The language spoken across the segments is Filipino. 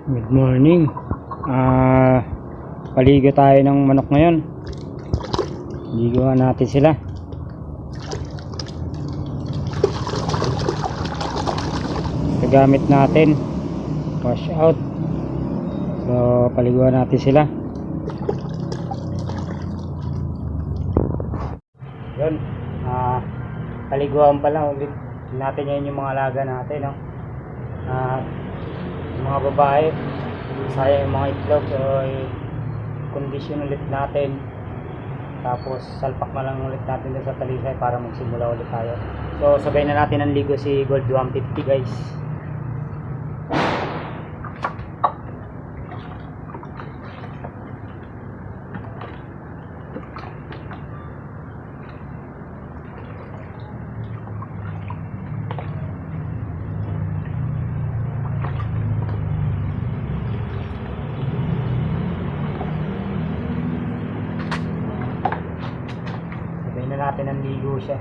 Good morning. Paligo tayo ng manok ngayon. Liguan natin sila. Gamit natin wash out. So paliguan natin sila. Yun. Paliguan pala ulit natin yan yung mga alaga natin, no? Mga babae, sayang yung mga itlog, so condition ulit natin, tapos salpak na lang ulit natin sa talisay para magsimula ulit tayo. So sabay na natin ang ligo si Gold 150, guys. Natin ang ligo siya.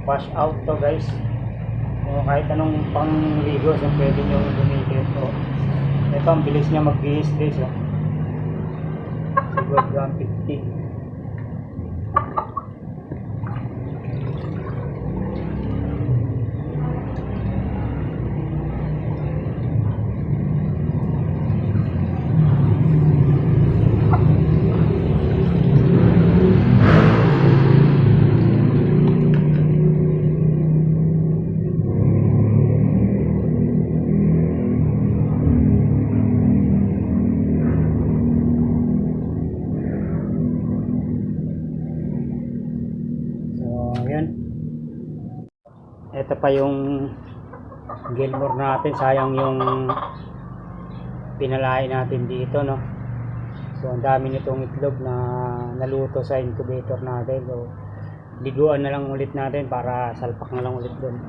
Wash out to, guys. So, kahit anong pangligo so pwede nyo gamitin. So, ito ang bilis niya magbihis, guys. Siguro 150. Ito pa yung Gilmore natin, sayang yung pinalain natin dito, no? So ang dami nitong itlog na naluto sa incubator natin. So liguan na lang ulit natin para salpak na lang ulit doon.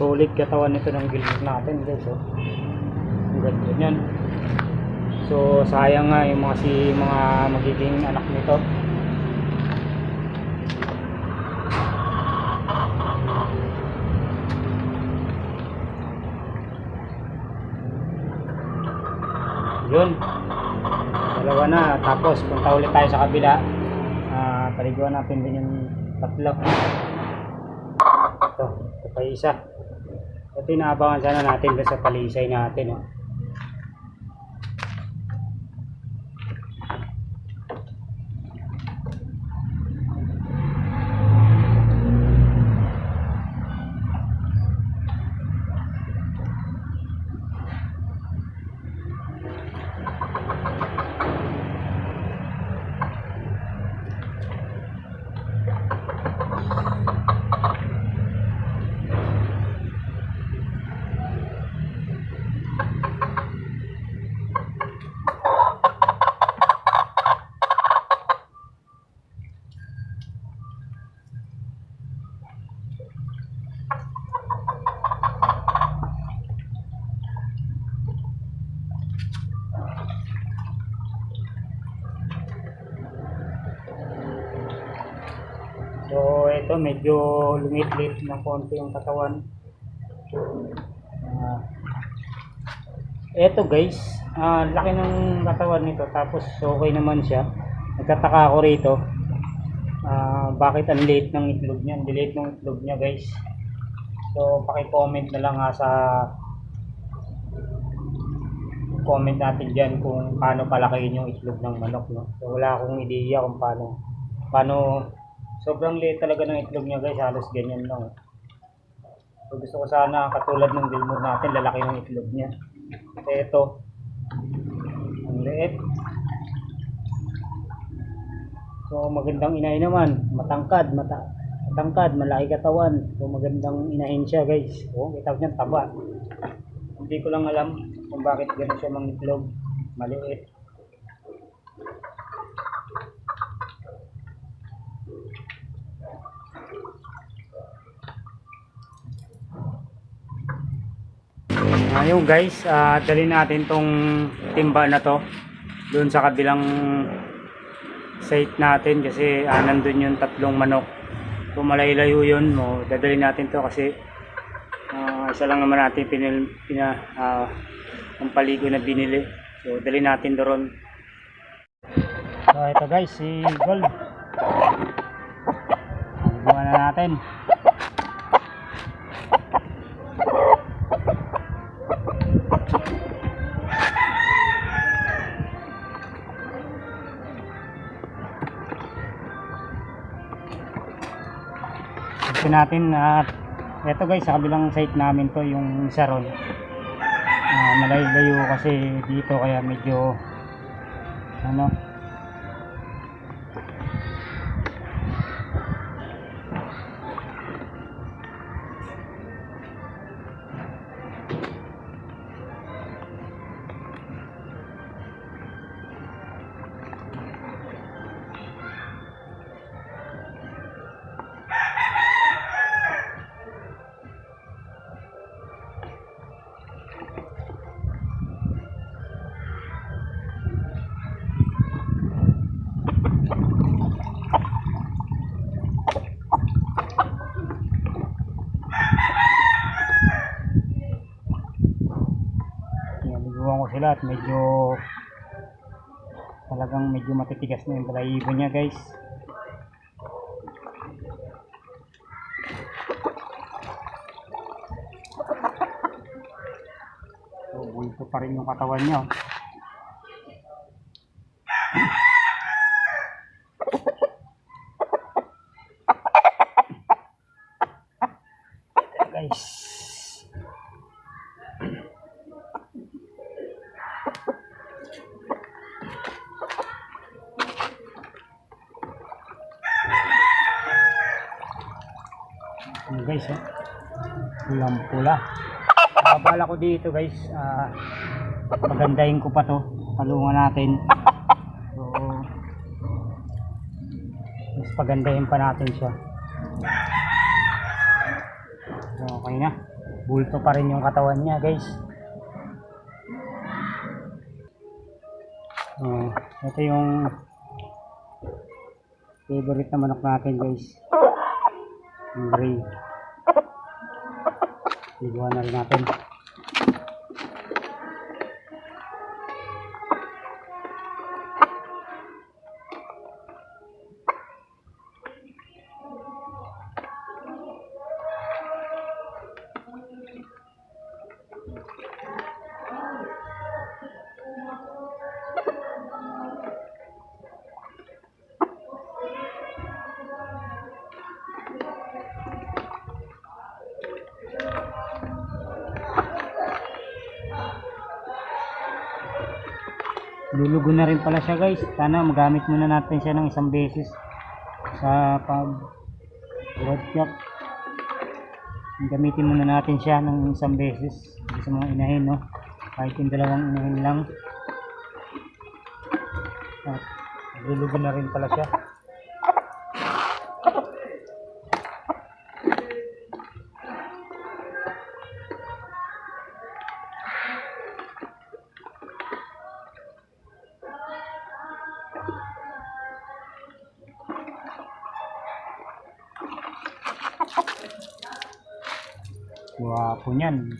Solid katawan nito ng Gilmore natin, guys. So ang ganda yan. So sayang nga yung mga magiging anak nito. Yun, dalawa na. Tapos punta ulit tayo sa kabila. Paliguan natin din yung tatlo. Ito pa isa. Ito inaabangan sana natin sa palisay natin, oh. So ito medyo lumit-lit ng konti yung katawan. Ito guys, laki ng katawan nito, tapos okay naman siya. Nagtataka ako rito, bakit ang liit ng itlog niya. Ang liit ng itlog niya guys. So paki-comment na lang sa comment natin dyan kung paano palakihin yung itlog ng manok, no? So wala akong ideya kung paano sobrang liit talaga ng itlog niya guys, halos ganyan lang. So gusto ko sana katulad ng Gilmore natin, lalaki ng itlog niya. Kasi ito ang liit. So magandang inahin naman, matangkad, malaki katawan. So magandang inahin siya guys. Oh, kita niyo taba. Hindi ko lang alam kung bakit gano'n siya mangitlog, maliit. Ngayon guys, dali natin tong timba na to doon sa kabilang site natin kasi nandun yung tatlong manok. So malayo yun, dadali natin to kasi isa lang naman natin ang paligo na binili. So dali natin doon. So ito guys, si Gold. Buha na natin. Ito natin at ito guys, sa kabilang site namin to, yung Saron. Malayo kasi dito kaya medyo ko sila at talagang medyo matitigas na yung balahibo niya guys. So bulto pa rin yung katawan niya. Guys, guys, pulang-pula. Bala ko dito guys, pagandahin ko pa to, talungan natin. So mas pagandahin pa natin siya. So okay na, bulto pa rin yung katawan niya guys. Ito yung favorite na manok natin guys, yung gray. Ibuhan na rin natin. Lulugo na rin pala siya guys. Sana magamit muna natin siya ng isang beses sa pag road chop. Gamitin muna natin siya ng isang beses sa mga inahin, no? Kahit yung dalawang inahin lang. At lulugo na rin pala siya. Guwapo niyan.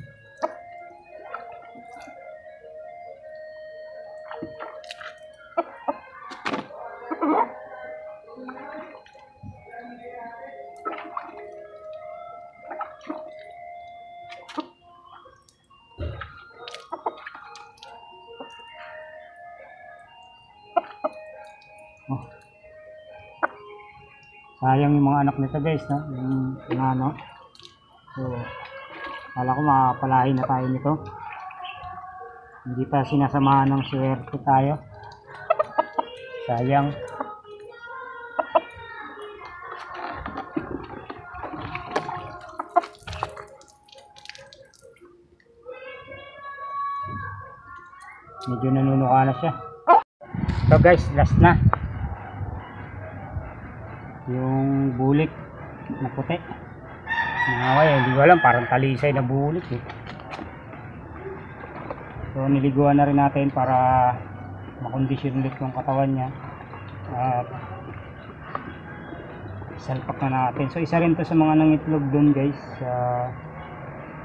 Sayang yung mga anak nito guys, no? Yung ano. So, kala ko makapalahin na tayo nito. Hindi pa sinasamahan ng swerte tayo. Sayang. Medyo nanunuka na siya. So guys, last na. Yung bulik na puti. Hindi ko alam, parang talisay na bulik eh. So niliguan na rin natin para makondisyon ulit yung katawan niya. At salpak na natin. So isa rin to sa mga nangitlog dun guys,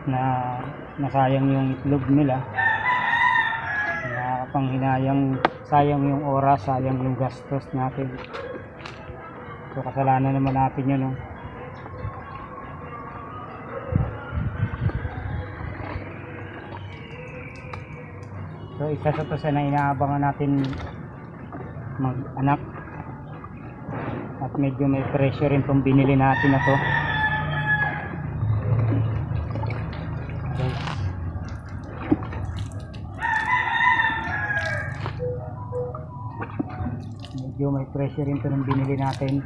na nasayang yung itlog nila. Panghinayang, sayang yung oras, sayang yung gastos natin. So kasalanan naman natin yun, no? So isa sa to sa na inaabangan natin mag-anak. At medyo may pressure rin tong binili natin na to. Medyo may pressure rin ito nung binili natin.